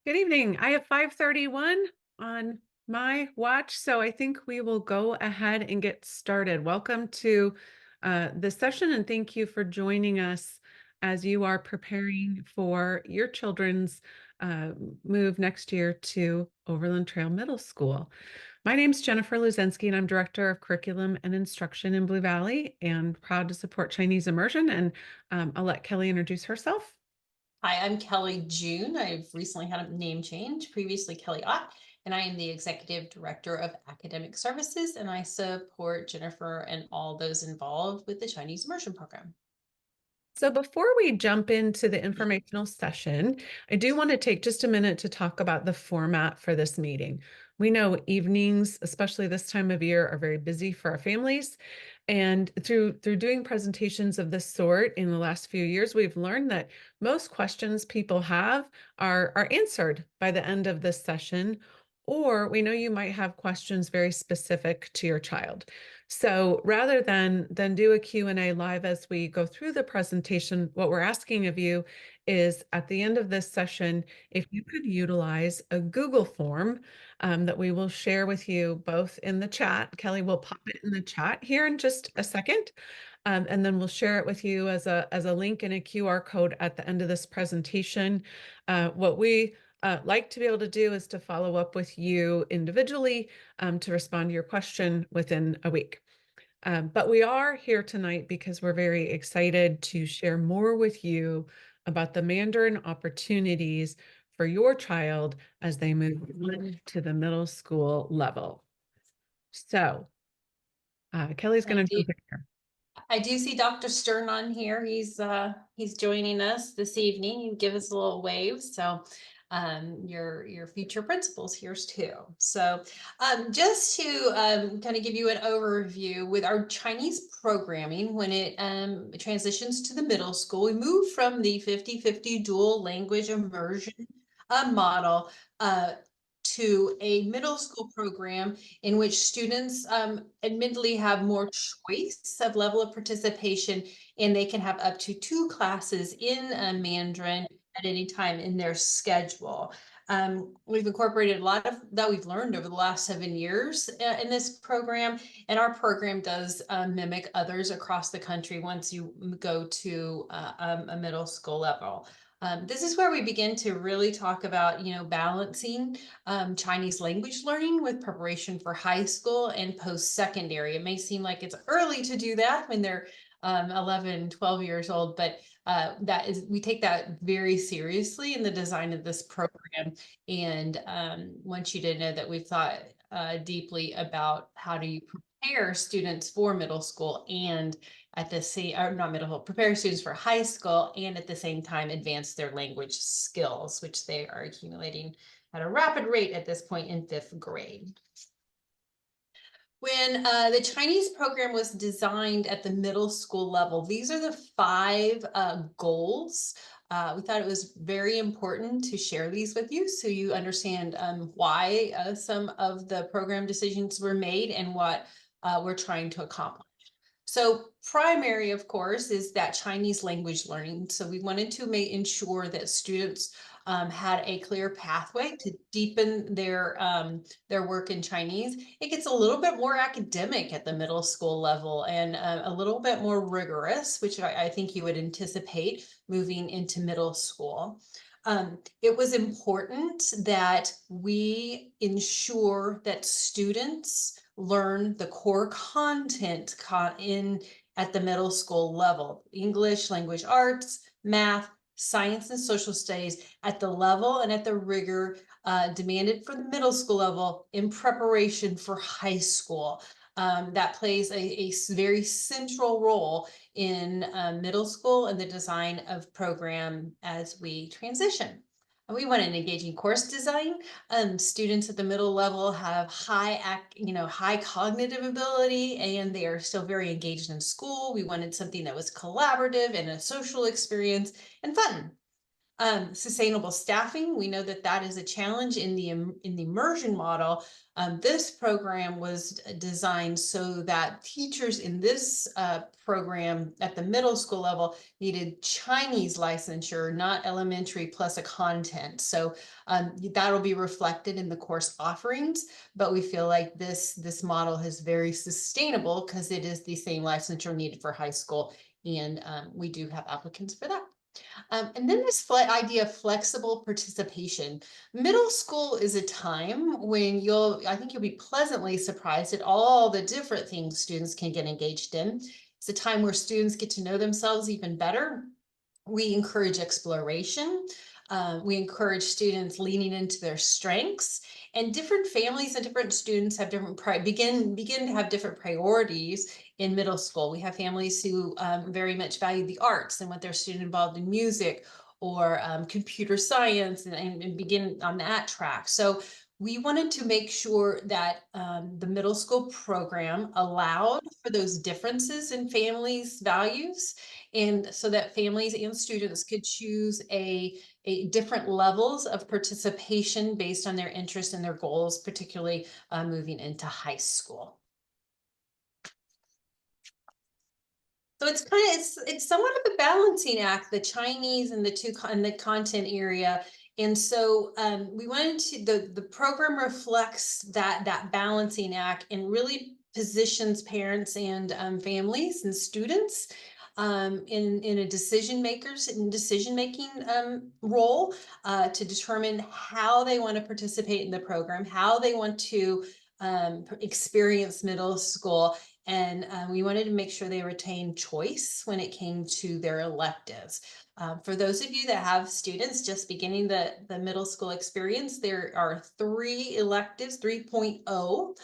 Good evening. I have 5:31 on my watch, so I think we will go ahead and get started. Welcome to this session, and thank you for joining us as you are preparing for your children's uh, move next year to Overland Trail Middle School. My name is Jennifer Luzensky, and I'm Director of Curriculum and Instruction in Blue Valley, and proud to support Chinese immersion. And I'll let Kelly introduce herself. Hi, I'm Kelly June. I've recently had a name change, previously Kelly Ott, and I am the Executive Director of Academic Services, and I support Jennifer and all those involved with the Chinese Immersion Program. So before we jump into the informational session, I do want to take just a minute to talk about the format for this meeting. We know evenings, especially this time of year, are very busy for our families. And through doing presentations of this sort in the last few years, we've learned that most questions people have are answered by the end of this session, or we know you might have questions very specific to your child. So rather than do a Q&A live as we go through the presentation, what we're asking of you is at the end of this session, if you could utilize a Google form that we will share with you both in the chat. Kelly will pop it in the chat here in just a second. And then we'll share it with you as a link and a QR code at the end of this presentation. What we like to be able to do is to follow up with you individually to respond to your question within a week. But we are here tonight because we're very excited to share more with you about the Mandarin opportunities for your child as they move to the middle school level. So Kelly's I going to do, jump in here. I do see Dr. Stern on here. He's joining us this evening. You give us a little wave. So your future principals here too. So just to kind of give you an overview with our Chinese programming, when it transitions to the middle school, we move from the 50-50 dual language immersion model to a middle school program in which students admittedly have more choice of level of participation, and they can have up to two classes in Mandarin at any time in their schedule. We've incorporated a lot of that we've learned over the last 7 years in this program, and our program does mimic others across the country once you go to a middle school level. This is where we begin to really talk about, balancing Chinese language learning with preparation for high school and post-secondary. It may seem like it's early to do that when they're 11, 12 years old, but we take that very seriously in the design of this program. And want you to know that we've thought deeply about how do you prepare students for middle school and at the same, or not middle school, prepare students for high school and at the same time advance their language skills, which they are accumulating at a rapid rate at this point in fifth grade. When the Chinese program was designed at the middle school level, these are the five goals. We thought it was very important to share these with you so you understand why some of the program decisions were made and what we're trying to accomplish. So primary, of course, is that Chinese language learning. So we wanted to ensure that students had a clear pathway to deepen their work in Chinese. It gets a little bit more academic at the middle school level and a little bit more rigorous, which I think you would anticipate moving into middle school. It was important that we ensure that students learn the core content in at the middle school level: English, language arts, math, science, and social studies at the level and at the rigor demanded for the middle school level in preparation for high school. That plays a very central role in middle school and the design of program as we transition. And we want an engaging course design. Students at the middle level have high cognitive ability, and they are still very engaged in school. We wanted something that was collaborative and a social experience and fun. Sustainable staffing, we know that that is a challenge in the immersion model. This program was designed so that teachers in this program at the middle school level needed Chinese licensure, not elementary plus a content. So that'll be reflected in the course offerings, but we feel like this model is very sustainable because it is the same licensure needed for high school, and we do have applicants for that. And then this idea of flexible participation. Middle school is a time when I think you'll be pleasantly surprised at all the different things students can get engaged in. It's a time where students get to know themselves even better. We encourage exploration. We encourage students leaning into their strengths, and different families and different students have different begin to have different priorities in middle school. We have families who very much value the arts and want their student involved in music or computer science, and begin on that track. So we wanted to make sure that the middle school program allowed for those differences in families' values, and so that families and students could choose a different levels of participation based on their interests and their goals, particularly moving into high school. So it's somewhat of a balancing act, the Chinese and the content area. And so we wanted to the program reflects that balancing act and really positions parents and families and students in a decision making role to determine how they want to participate in the program, how they want to experience middle school, and we wanted to make sure they retained choice when it came to their electives. For those of you that have students just beginning the middle school experience, there are 3.0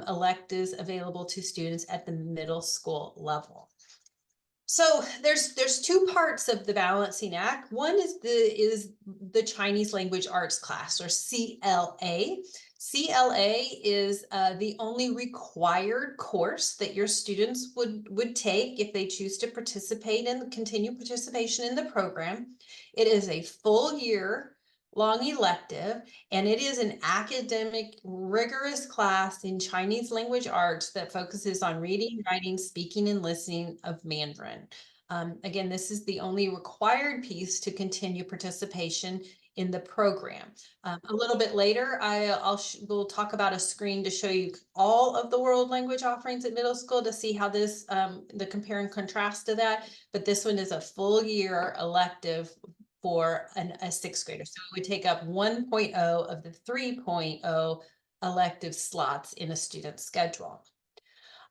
electives available to students at the middle school level. So there's two parts of the balancing act. One is the Chinese language arts class, or CLA. CLA is the only required course that your students would take if they choose to participate and continue participation in the program. It is a full year long elective, and it is an academic, rigorous class in Chinese language arts that focuses on reading, writing, speaking, and listening of Mandarin. Again, this is the only required piece to continue participation in the program. A little bit later, we'll talk about a screen to show you all of the world language offerings at middle school to see how this, the compare and contrast to that. But this one is a full year elective for a sixth grader. So it would take up 1.0 of the 3.0 elective slots in a student's schedule.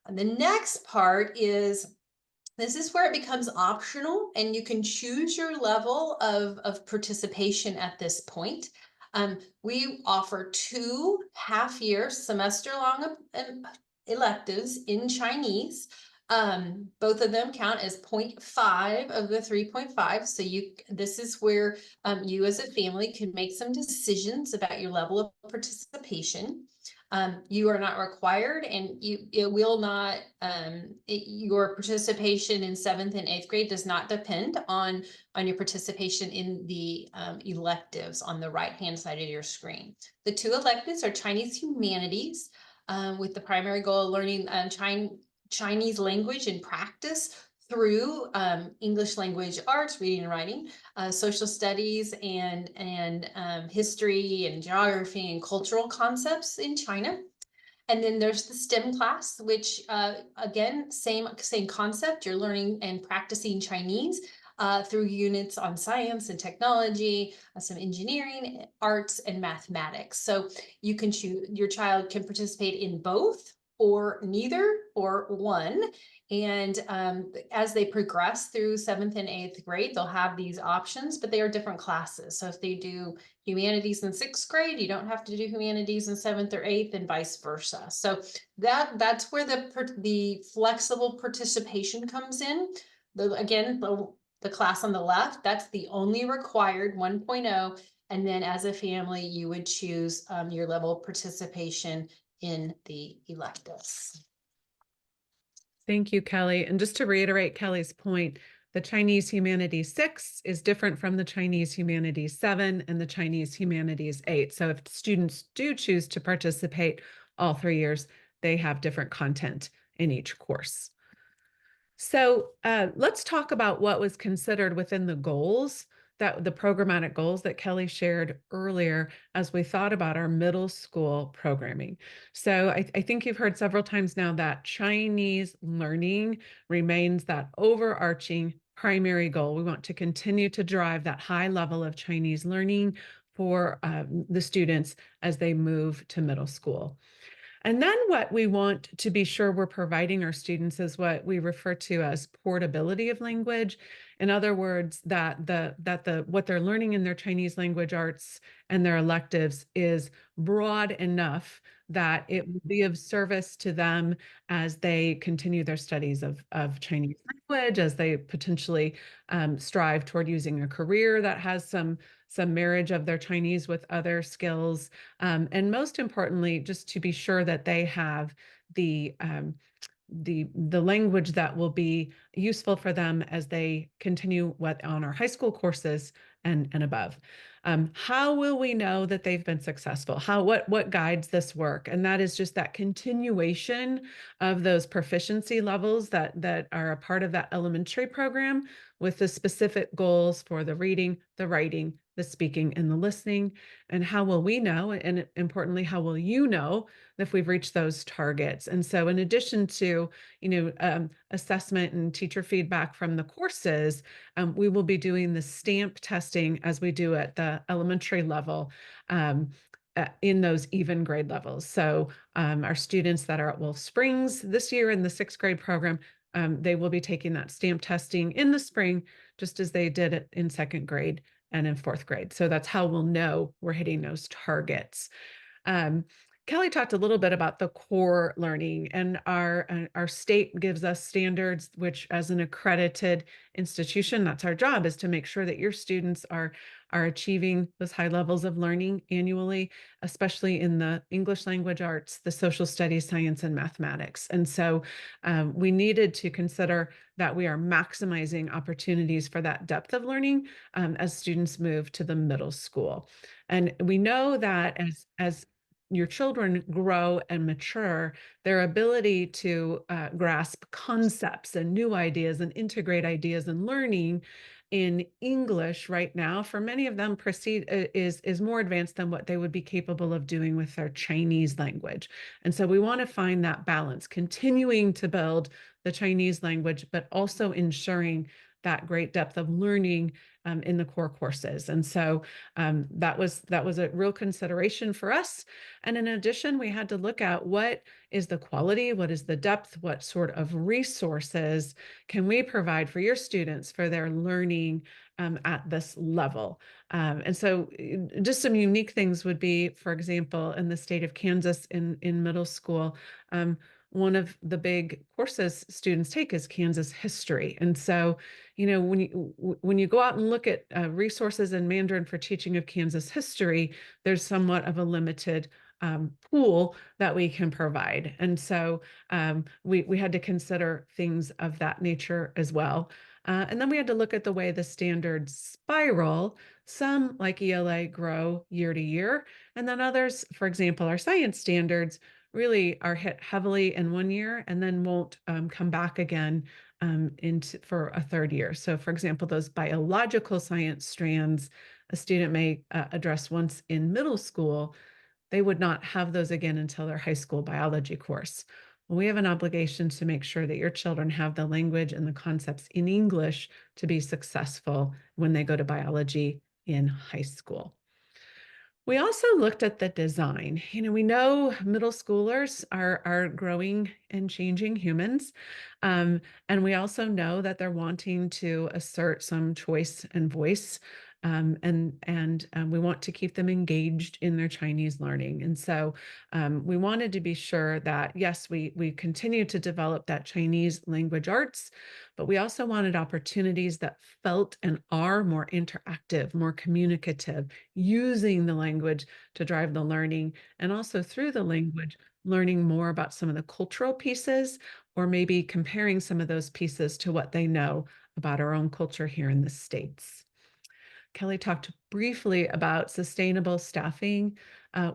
And the next part is, this is where it becomes optional, and you can choose your level of participation at this point. We offer 2 half-year semester-long electives in Chinese. Both of them count as 0.5 of the 3.5. So this is where you as a family can make some decisions about your level of participation. You are not required, and your participation in 7th and 8th grade does not depend on your participation in the electives on the right-hand side of your screen. The 2 electives are Chinese humanities, with the primary goal of learning Chinese language and practice through English language arts, reading and writing, social studies, and history and geography and cultural concepts in China. And then there's the STEM class, which again, same concept. You're learning and practicing Chinese through units on science and technology, some engineering, arts, and mathematics. So you can choose, your child can participate in both, or neither, or one. And as they progress through 7th and 8th grade, they'll have these options, but they are different classes. So if they do humanities in 6th grade, you don't have to do humanities in 7th or 8th, and vice versa. So that's where the flexible participation comes in. The class on the left, that's the only required 1.0. And then as a family, you would choose your level of participation in the electives. Thank you, Kelly. And just to reiterate Kelly's point, The Chinese Humanities 6 is different from the Chinese Humanities 7 and the Chinese Humanities 8. So if students do choose to participate all 3 years, they have different content in each course. So let's talk about what was considered within the goals, that the programmatic goals that Kelly shared earlier as we thought about our middle school programming. So I think you've heard several times now that Chinese learning remains that overarching primary goal. We want to continue to drive that high level of Chinese learning for the students as they move to middle school. And then what we want to be sure we're providing our students is what we refer to as portability of language. In other words, that the what they're learning in their Chinese language arts and their electives is broad enough that it will be of service to them as they continue their studies of Chinese language, as they potentially strive toward using a career that has some marriage of their Chinese with other skills, and most importantly, just to be sure that they have the the language that will be useful for them as they continue what on our high school courses and above. How will we know that they've been successful? What guides this work? And that is just that continuation of those proficiency levels that are a part of that elementary program with the specific goals for the reading, the writing, the speaking, and the listening. And how will we know? And importantly, how will you know if we've reached those targets? And so, in addition to assessment and teacher feedback from the courses, we will be doing the stamp testing as we do at the elementary level. In those even grade levels. So our students that are at Wolf Springs this year in the 6th grade program, they will be taking that stamp testing in the spring, just as they did it in 2nd grade and in 4th grade. So that's how we'll know we're hitting those targets. Um, Kelly talked a little bit about the core learning, and our state gives us standards, which as an accredited institution, that's our job, is to make sure that your students are achieving those high levels of learning annually, especially in the English language arts, the social studies, science, and mathematics. And so we needed to consider that we are maximizing opportunities for that depth of learning as students move to the middle school. And we know that as your children grow and mature, their ability to grasp concepts and new ideas and integrate ideas and learning in English right now, for many of them, is more advanced than what they would be capable of doing with their Chinese language. And so we want to find that balance, continuing to build the Chinese language, but also ensuring that great depth of learning in the core courses. And so that was a real consideration for us. And in addition, we had to look at what is the quality, what is the depth, what sort of resources can we provide for your students for their learning at this level. And so just some unique things would be, for example, in the state of Kansas in middle school, one of the big courses students take is Kansas history. And so, when you go out and look at resources in Mandarin for teaching of Kansas history, there's somewhat of a limited pool that we can provide. And so we had to consider things of that nature as well. And then we had to look at the way the standards spiral. Some, like ELA, grow year to year. And then others, for example, our science standards, really are hit heavily in one year and then won't come back again for a 3rd year. So, for example, those biological science strands a student may address once in middle school, they would not have those again until their high school biology course. Well, we have an obligation to make sure that your children have the language and the concepts in English to be successful when they go to biology in high school. We also looked at the design. We know middle schoolers are growing and changing humans. And we also know that they're wanting to assert some choice and voice. And we want to keep them engaged in their Chinese learning. And so we wanted to be sure that, yes, we continue to develop that Chinese language arts, but we also wanted opportunities that felt and are more interactive, more communicative, using the language to drive the learning, and also through the language, learning more about some of the cultural pieces, or maybe comparing some of those pieces to what they know about our own culture here in the States. Kelly talked briefly about sustainable staffing.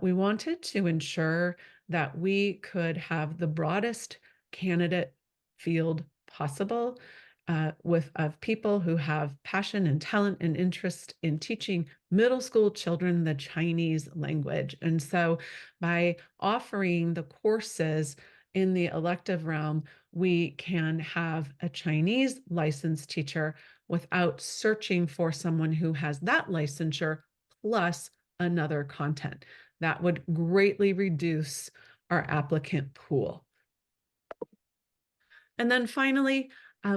We wanted to ensure that we could have the broadest candidate field possible with of people who have passion and talent and interest in teaching middle school children the Chinese language. And so by offering the courses in the elective realm, we can have a Chinese licensed teacher without searching for someone who has that licensure plus another content. That would greatly reduce our applicant pool. And then finally,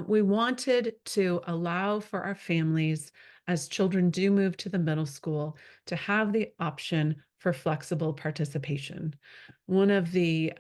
we wanted to allow for our families, as children do move to the middle school, to have the option for flexible participation. One of the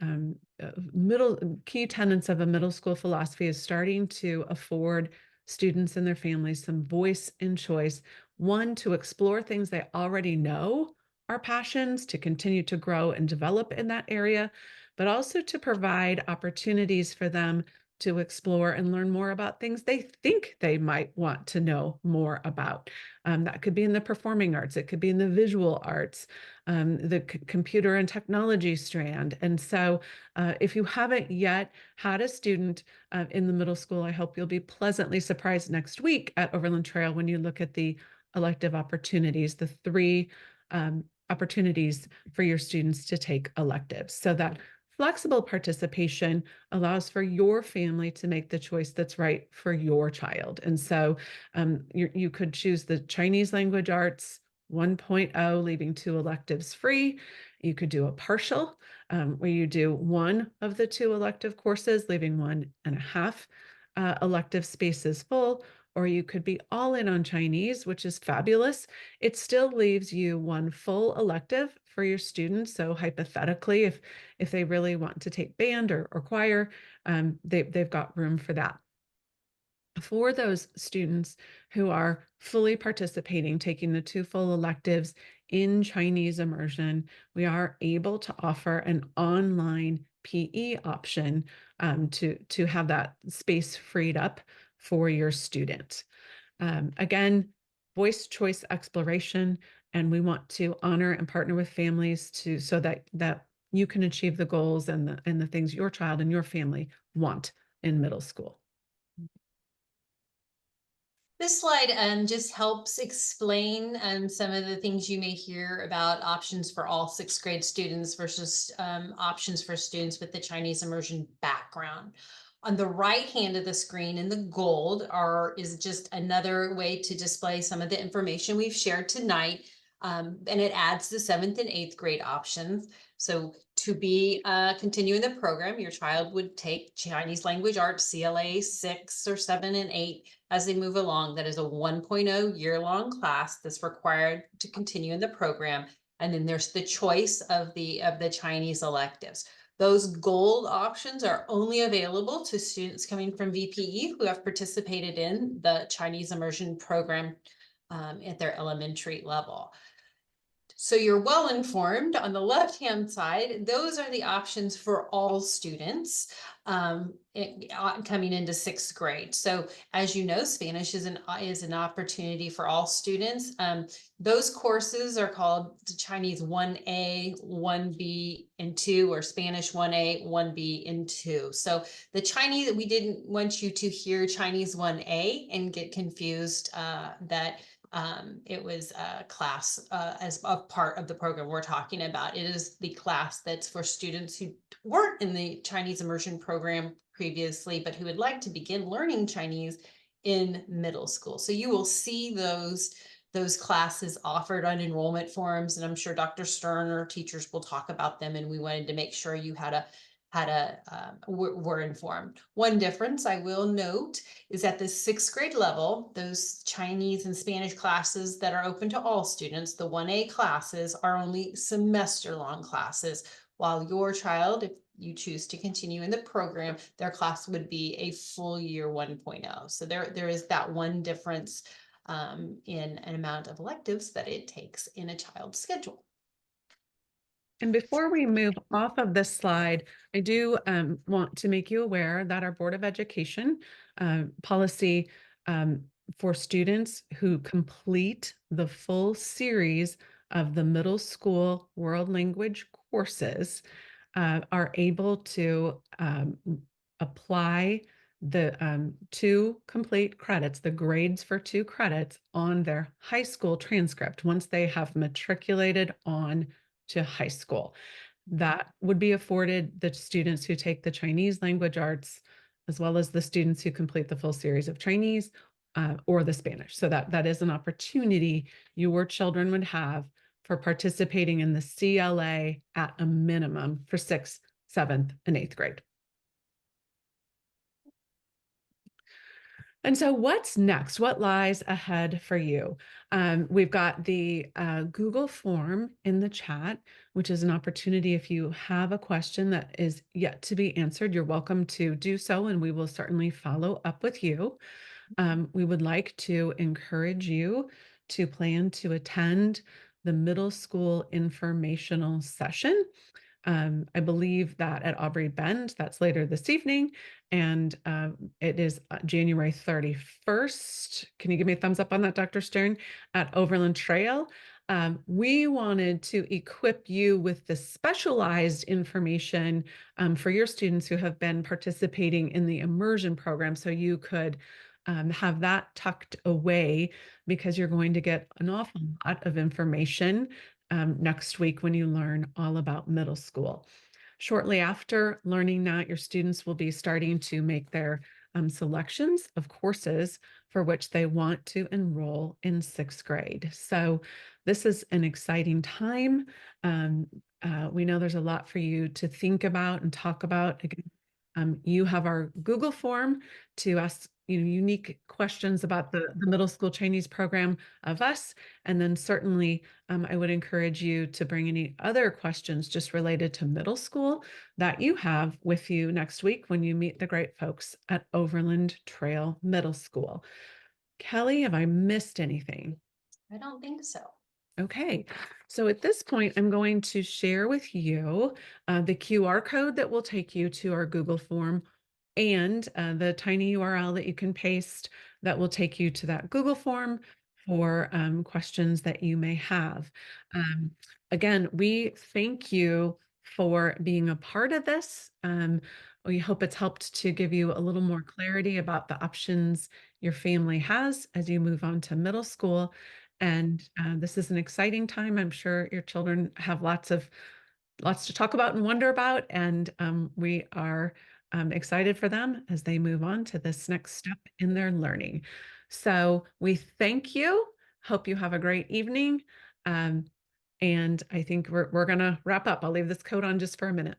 middle key tenets of a middle school philosophy is starting to afford students and their families some voice and choice. One, to explore things they already know are passions, to continue to grow and develop in that area, but also to provide opportunities for them to explore and learn more about things they think they might want to know more about. That could be in the performing arts, it could be in the visual arts, the computer and technology strand. And so, if you haven't yet had a student in the middle school, I hope you'll be pleasantly surprised next week at Overland Trail when you look at the elective opportunities, the three opportunities for your students to take electives. So that flexible participation allows for your family to make the choice that's right for your child. And so you could choose the Chinese language arts 1.0, leaving two electives free. You could do a partial, where you do one of the two elective courses, leaving one and a half elective spaces full, or you could be all in on Chinese, which is fabulous. It still leaves you one full elective for your students. So hypothetically, if they really want to take band or choir, they've got room for that. For those students who are fully participating, taking the two full electives in Chinese immersion, we are able to offer an online PE option to have that space freed up for your student. Again, voice choice exploration, and we want to honor and partner with families to so that you can achieve the goals and the things your child and your family want in middle school. This slide just helps explain some of the things you may hear about options for all sixth grade students versus options for students with the Chinese immersion background. On the right hand of the screen in the gold is just another way to display some of the information we've shared tonight. And it adds the seventh and eighth grade options. So to be continuing the program, your child would take Chinese language arts, CLA 6 or 7 and 8 as they move along. That is a 1.0 year-long class that's required to continue in the program. And then there's the choice of the Chinese electives. Those gold options are only available to students coming from VPE who have participated in the Chinese immersion program at their elementary level. So you're well informed. On the left-hand side, those are the options for all students coming into sixth grade. So as you know, Spanish is an opportunity for all students. Those courses are called the Chinese 1A, 1B, and 2, or Spanish 1A, 1B, and 2. So the Chinese, we didn't want you to hear Chinese 1A and get confused that it was a class as a part of the program we're talking about. It is the class that's for students who weren't in the Chinese immersion program previously, but who would like to begin learning Chinese in middle school. So you will see those classes offered on enrollment forms, and I'm sure Dr. Stern or teachers will talk about them, and we wanted to make sure you were informed. One difference I will note is at the sixth grade level, those Chinese and Spanish classes that are open to all students, the 1A classes, are only semester-long classes, while your child, if you choose to continue in the program, their class would be a full year 1.0. So there is that one difference in an amount of electives that it takes in a child's schedule. And before we move off of this slide, I do want to make you aware that our Board of Education policy um, for students who complete the full series of the middle school world language courses, are able to apply the 2 complete credits, the grades for 2 credits on their high school transcript once they have matriculated on to high school. That would be afforded the students who take the Chinese language arts, as well as the students who complete the full series of Chinese or the Spanish. So that is an opportunity your children would have for participating in the CLA at a minimum for 6th, 7th, and 8th grade. And so, what's next? What lies ahead for you? We've got the Google form in the chat, which is an opportunity. If you have a question that is yet to be answered, you're welcome to do so, and we will certainly follow up with you. We would like to encourage you to plan to attend the middle school informational session. I believe that at Aubrey Bend, that's later this evening, and it is January 31st. Can you give me a thumbs up on that, Dr. Stern? At Overland Trail. We wanted to equip you with the specialized information for your students who have been participating in the immersion program so you could have that tucked away because you're going to get an awful lot of information next week when you learn all about middle school. Shortly after learning that, your students will be starting to make their selections of courses for which they want to enroll in 6th grade. So this is an exciting time. We know there's a lot for you to think about and talk about. Again, you have our Google form to ask unique questions about the middle school Chinese program of us. And then certainly I would encourage you to bring any other questions just related to middle school that you have with you next week when you meet the great folks at Overland Trail Middle School. Kelly, have I missed anything? I don't think so. Okay, so at this point, I'm going to share with you the QR code that will take you to our Google form and the tiny URL that you can paste that will take you to that Google form for questions that you may have. Um, Again, we thank you for being a part of this. We hope it's helped to give you a little more clarity about the options your family has as you move on to middle school. And this is an exciting time. I'm sure your children have lots to talk about and wonder about, and we are excited for them as they move on to this next step in their learning. So we thank you. Hope you have a great evening. And I think we're going to wrap up. I'll leave this code on just for a minute.